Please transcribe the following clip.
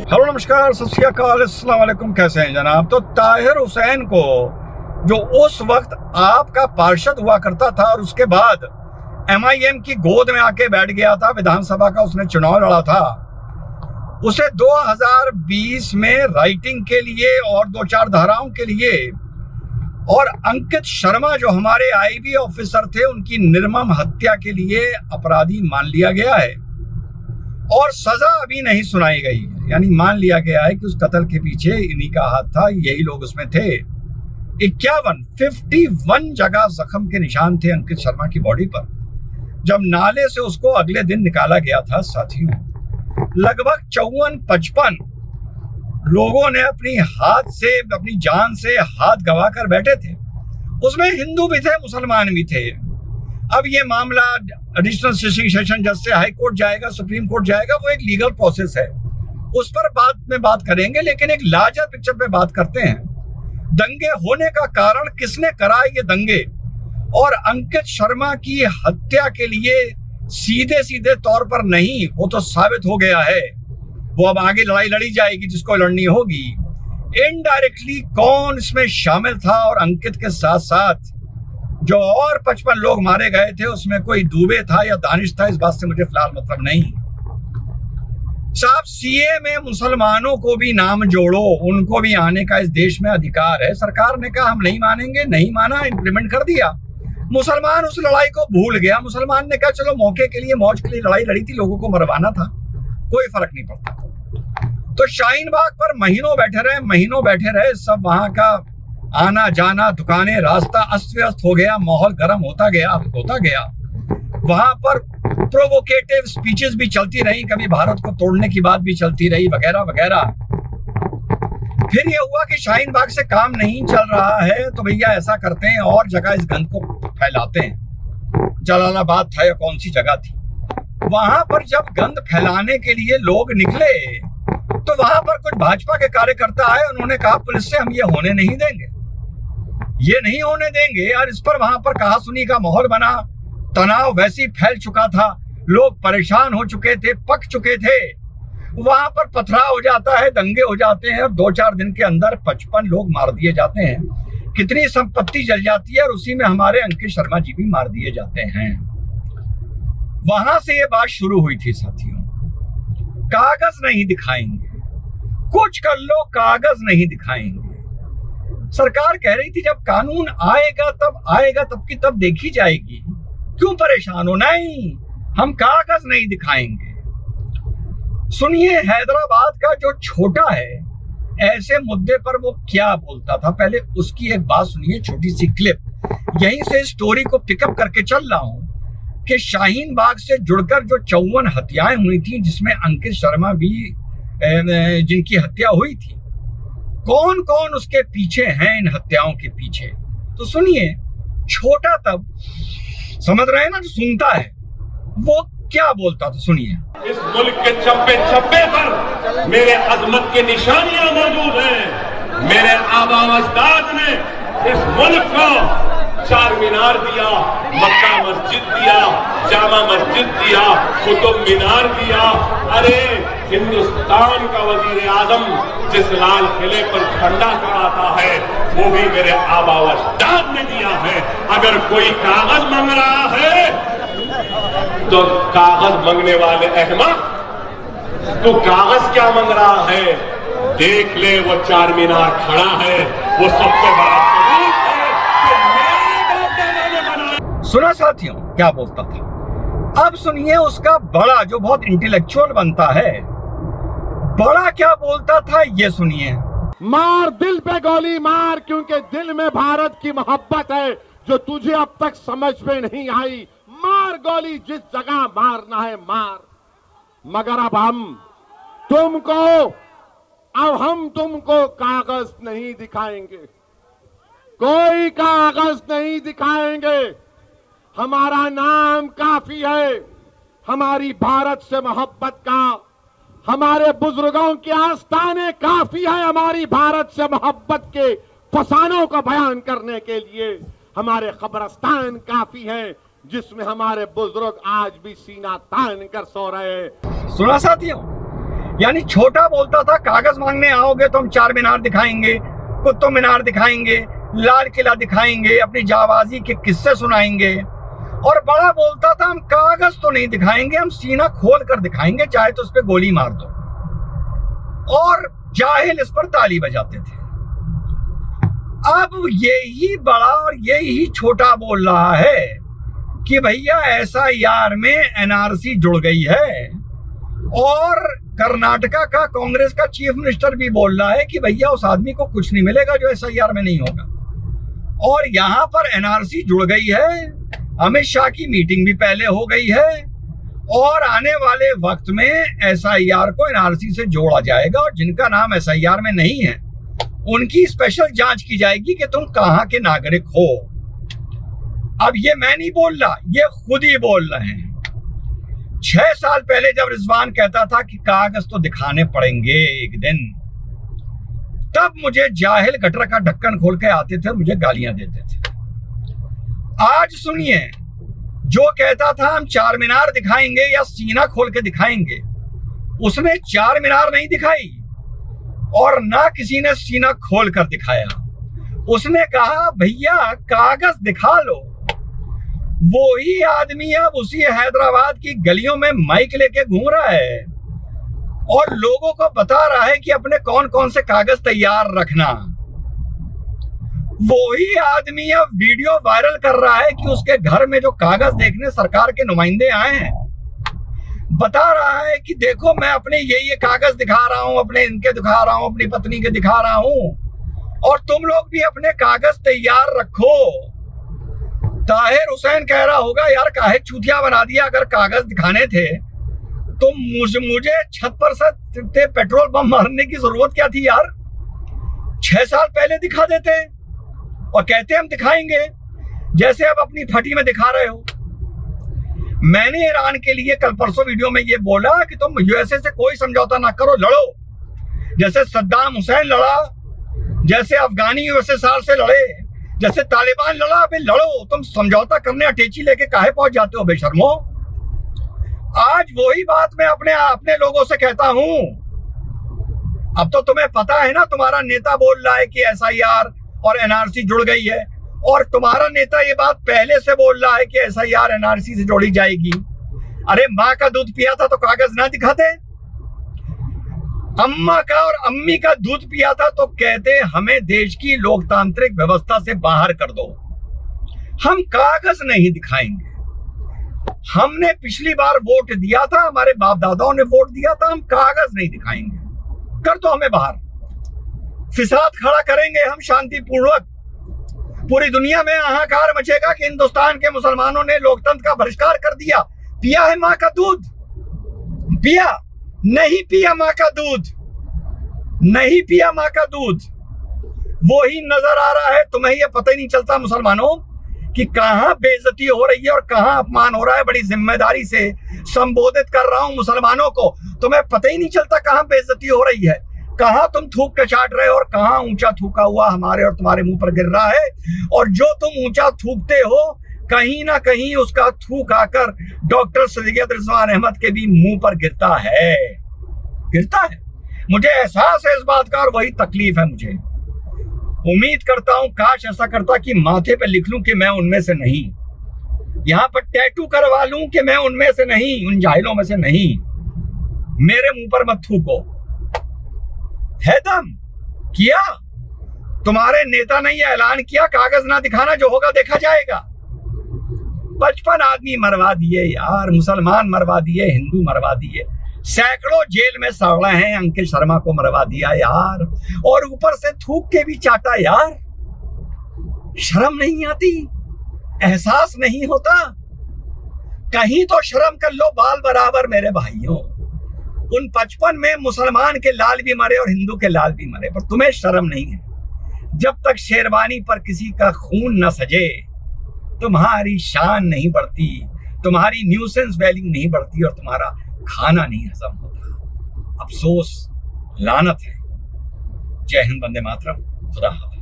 Hello नमस्कार सत श्री अकाल अस्सलाम वालेकुम। कैसे हैं जनाब? तो ताहिर हुसैन को जो उस वक्त आपका पार्षद हुआ करता था और उसके बाद एमआईएम की गोद में आके बैठ गया था, विधानसभा का उसने चुनाव लड़ा था, उसे 2020 में राइटिंग के लिए और 2-4 धाराओं के लिए और अंकित शर्मा जो हमारे आईबी ऑफिसर थे उनकी निर्मम हत्या के लिए अपराधी मान लिया गया है और सजा अभी नहीं सुनाई गई है। यानी मान लिया गया है कि उस कत्ल के पीछे इन्हीं का हाथ था, यही लोग उसमें थे। 51 जगह जख्म के निशान थे अंकित शर्मा की बॉडी पर जब नाले से उसको अगले दिन निकाला गया था। साथियों, लगभग 54-55 लोगों ने अपनी जान से हाथ गवा कर बैठे थे। उसमें हिंदू भी थे, मुसलमान भी थे। अब ये मामला एडिशनल सेशन जज से हाई कोर्ट जाएगा, सुप्रीम कोर्ट जाएगा, वो एक लीगल प्रोसेस है, उस पर बाद में बात करेंगे। लेकिन एक लार्जर पिक्चर पे बात करते हैं। दंगे होने का कारण किसने करा ये दंगे, और अंकित शर्मा की हत्या के लिए सीधे सीधे तौर पर नहीं, वो तो साबित हो गया है, वो अब आगे लड़ाई लड़ी जाएगी जिसको लड़नी होगी। इनडायरेक्टली कौन इसमें शामिल था, और अंकित के साथ साथ जो और 55 लोग मारे गए थे उसमें कोई दुबे था या दानिश था, इस बात से मुझे फिलहाल मतलब नहीं। साहब, सीए में मुसलमानों को भी नाम जोड़ो, उनको भी आने का इस देश में अधिकार है। सरकार ने कहा हम नहीं मानेंगे, नहीं माना, इंप्लीमेंट कर दिया। मुसलमान उस लड़ाई को भूल गया। मुसलमान ने कहा चलो मौके के लिए, मौज के लिए लड़ाई लड़ी थी, लोगों को मरवाना था, कोई फर्क नहीं पड़ता। तो शाहीन बाग पर महीनों बैठे रहे सब। वहां का आना जाना, दुकानें, रास्ता अस्त व्यस्त हो गया, माहौल गर्म होता गया। वहां पर प्रोवोकेटिव स्पीचेस भी चलती रही, कभी भारत को तोड़ने की बात भी चलती रही, वगैरह वगैरह। फिर ये हुआ कि शाहीन बाग से काम नहीं चल रहा है तो भैया ऐसा करते हैं और जगह इस गंद को फैलाते हैं। जलालाबाद था या कौन सी जगह थी, वहां पर जब गंद फैलाने के लिए लोग निकले तो वहां पर कुछ भाजपा के कार्यकर्ता आए, उन्होंने कहा पुलिस से हम ये होने नहीं देंगे, ये नहीं होने देंगे। और इस पर वहां पर कहासुनी का माहौल बना, तनाव वैसे ही फैल चुका था, लोग परेशान हो चुके थे, पक चुके थे। वहां पर पथराव हो जाता है, दंगे हो जाते हैं और 2-4 दिन के अंदर 55 लोग मार दिए जाते हैं। कितनी संपत्ति जल जाती है और उसी में हमारे अंकित शर्मा जी भी मार दिए जाते हैं। वहां से ये बात शुरू हुई थी साथियों। कागज नहीं दिखाएंगे, कुछ कर लो, कागज नहीं दिखाएंगे। सरकार कह रही थी जब कानून आएगा तब की तब देखी जाएगी, क्यों परेशान हो? नहीं, हम कागज नहीं दिखाएंगे। सुनिए, हैदराबाद का जो छोटा है ऐसे मुद्दे पर वो क्या बोलता था, पहले उसकी एक बात सुनिए, छोटी सी क्लिप। यहीं से स्टोरी को पिकअप करके चल रहा हूं कि शाहीन बाग से जुड़कर जो 54 हत्याएं हुई थी, जिसमें अंकित शर्मा भी जिनकी हत्या हुई थी, कौन कौन उसके पीछे हैं, इन हत्याओं के पीछे। तो सुनिए, छोटा तब समझ रहे हैं ना, जो सुनता है वो क्या बोलता था, सुनिए। इस मुल्क के चप्पे चप्पे पर मेरे अजमत की निशानियां मौजूद हैं। मेरे आबा अजदाद ने इस मुल्क को चार मीनार दिया, मक्का मस्जिद दिया, जामा मस्जिद दिया, कुतुब मीनार दिया। अरे हिंदुस्तान का वजीर आजम जिस लाल किले पर झंडा चढ़ाता है वो भी मेरे आबा अजदाद ने दिया है। अगर कोई कागज मांग रहा है तो कागज मांगने वाले अहमद, तो कागज क्या मांग रहा है? देख ले, वो चार मीनार खड़ा है, वो सबसे बड़ा सबूत है कि मेरे बाप दादा ने बनाया। सुना साथियों क्या बोलता था? अब सुनिए उसका बड़ा, जो बहुत इंटेलेक्चुअल बनता है, बड़ा क्या बोलता था ये सुनिए। मार दिल पे गोली मार, क्योंकि दिल में भारत की मोहब्बत है जो तुझे अब तक समझ में नहीं आई। मार गोली, जिस जगह मारना है मार। मगर अब हम तुमको कागज नहीं दिखाएंगे, कोई कागज नहीं दिखाएंगे। हमारा नाम काफी है, हमारी भारत से मोहब्बत का, हमारे बुजुर्गों के आस्थाने काफी है, हमारी भारत से मोहब्बत के फसानों को बयान करने के लिए हमारे कब्रिस्तान काफी है, जिसमें हमारे बुजुर्ग आज भी सीना तान कर सो रहे हैं। सुना साथियों, यानी छोटा बोलता था कागज मांगने आओगे तो हम चार मीनार दिखाएंगे, कुतुब मीनार दिखाएंगे, लाल किला दिखाएंगे, अपनी जाबाजी के किस्से सुनाएंगे। और बड़ा बोलता था हम कागज तो नहीं दिखाएंगे, हम सीना खोल कर दिखाएंगे, चाहे तो उस पर गोली मार दो। और जाहिल इस पर ताली बजाते थे। अब यही बड़ा और यही छोटा बोल रहा है कि भैया SIR में NRC जुड़ गई है। और कर्नाटका का कांग्रेस का चीफ मिनिस्टर भी बोल रहा है कि भैया उस आदमी को कुछ नहीं मिलेगा जो SIR में नहीं होगा। और यहां पर NRC जुड़ गई है, अमित शाह की मीटिंग भी पहले हो गई है और आने वाले वक्त में SIR को NRC से जोड़ा जाएगा। और जिनका नाम SIR में नहीं है उनकी स्पेशल जांच की जाएगी कि तुम कहां के नागरिक हो। अब ये मैं नहीं बोल रहा, ये खुद ही बोल रहे हैं। 6 साल पहले जब रिजवान कहता था कि कागज तो दिखाने पड़ेंगे एक दिन, तब मुझे जाहिल गटर का ढक्कन खोल के आते थे और मुझे गालियां देते थे। आज सुनिए, जो कहता था हम चार मीनार दिखाएंगे या सीना खोल के दिखाएंगे, उसने चार मीनार नहीं दिखाई और ना किसी ने सीना खोल कर दिखाया। उसने कहा भैया कागज दिखा लो। वो ही आदमी अब उसी हैदराबाद की गलियों में माइक लेके घूम रहा है और लोगों को बता रहा है कि अपने कौन कौन से कागज तैयार रखना। वो ही आदमी अब वीडियो वायरल कर रहा है कि उसके घर में जो कागज देखने सरकार के नुमाइंदे आए हैं, बता रहा है कि देखो मैं अपने ये कागज दिखा रहा हूं, अपने इनके दिखा रहा हूं, अपनी पत्नी के दिखा रहा हूं और तुम लोग भी अपने कागज तैयार रखो। ताहिर हुसैन कह रहा होगा यार काहे चूतिया बना दिया, अगर कागज दिखाने थे तो मुझे छत पर से पेट्रोल बम मारने की जरूरत क्या थी यार। 6 साल पहले दिखा देते और कहते हम दिखाएंगे, जैसे अब अपनी फटी में दिखा रहे हो। मैंने ईरान के लिए कल परसों वीडियो में ये बोला कि तुम USA से कोई समझौता ना करो, लड़ो जैसे सद्दाम हुसैन लड़ा, जैसे अफगानी USSR से लड़े, जैसे तालिबान लड़ा। अबे लड़ो, तुम समझौता करने अटैची लेके काहे पहुंच जाते हो बेशर्मो। आज वही बात मैं अपने लोगों से कहता हूं। अब तो तुम्हें पता है ना, तुम्हारा नेता बोल रहा है कि SIR और NRC जुड़ गई है और तुम्हारा नेता ये बात पहले से बोल रहा है कि SIR NRC से जोड़ी जाएगी। अरे माँ का दूध पिया था तो कागज ना दिखाते? अम्मा का और अम्मी का दूध पिया था तो कहते हमें देश की लोकतांत्रिक व्यवस्था से बाहर कर दो, हम कागज नहीं दिखाएंगे। हमने पिछली बार वोट दिया था, हमारे बाप दादाओं ने वोट दिया था, हम कागज नहीं दिखाएंगे, कर दो हमें बाहर। फिसाद खड़ा करेंगे हम शांतिपूर्वक। पूरी दुनिया में हाहाकार मचेगा कि हिंदुस्तान के मुसलमानों ने लोकतंत्र का बहिष्कार कर दिया। पिया है माँ का दूध? पिया नहीं, पिया माँ का दूध नहीं, पिया माँ का दूध। वो ही नजर आ रहा है तुम्हें, ये पता ही नहीं चलता मुसलमानों कि कहां बेइज्जती हो रही है और कहां अपमान हो रहा है। बड़ी जिम्मेदारी से संबोधित कर रहा हूं मुसलमानों को, तुम्हें पता ही नहीं चलता कहां बेइज्जती हो रही है, कहां तुम थूक के चाट रहे हो और कहां ऊंचा थूका हुआ हमारे और तुम्हारे मुंह पर गिर रहा है। और जो तुम ऊंचा थूकते हो कहीं ना कहीं उसका थूक आकर डॉक्टर सैयद रिजवान अहमद के भी मुंह पर गिरता है। मुझे एहसास है इस बात का और वही तकलीफ है मुझे। उम्मीद करता हूं काश ऐसा करता कि माथे पे लिख लूं कि मैं उनमें से नहीं, यहां पर टैटू करवा लूं कि मैं उनमें से नहीं, उन जाहिलों में से नहीं। मेरे मुंह पर मत थूको। है दम किया, तुम्हारे नेता ने यह ऐलान किया कागज ना दिखाना, जो होगा देखा जाएगा। 55 आदमी मरवा दिए यार, मुसलमान मरवा दिए, हिंदू मरवा दिए, सैकड़ों जेल में सड़ रहे हैं। अंकित शर्मा को मरवा दिया यार, और ऊपर से थूक के भी चाटा यार। शर्म नहीं आती? एहसास नहीं होता? कहीं तो शर्म कर लो बाल बराबर मेरे भाइयों। उन 55 में मुसलमान के लाल भी मरे और हिंदू के लाल भी मरे, पर तुम्हें शर्म नहीं है। जब तक शेरवानी पर किसी का खून न सजे तुम्हारी शान नहीं बढ़ती, तुम्हारी न्यूसेंस वैल्यू नहीं बढ़ती और तुम्हारा खाना नहीं हजम होता। अफसोस, लानत है। जय हिंद, वंदे मातरम, खुदा हाफिज़।